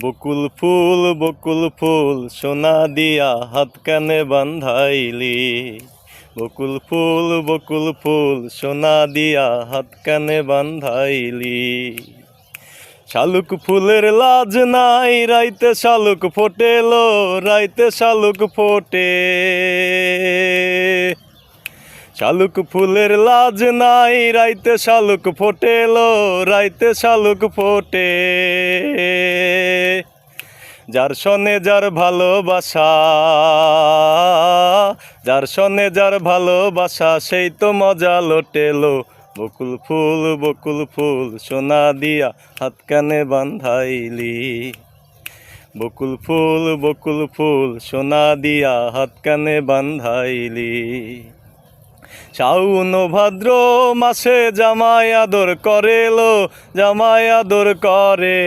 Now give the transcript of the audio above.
বকুল ফুল সোনা দিয়া হাত কানে বান্ধাইলি। বকুল ফুল সোনা দিয়া হাত কানে বান্ধাইলি। শালুক ফুলের লাজ নাই রাইতে শালুক ফোটেলো, রাইতে শালুক ফোটে। শালুক ফুলের লাজ নাই রাইতে শালুক ফোটেলো, রাইতে শালুক ফোটে। যার সনে যার ভালোবাসা, যার সনে যার ভালোবাসা সেই তো মজা লোটেলো। বকুল ফুল সোনা দিয়া হাত কানে বান্ধাইলি। বকুল ফুল সোনা দিয়া হাত কানে বান্ধাইলি। শাওন ভাদ্র মাসে জামাই আদর করেলো, জামাই আদর করে।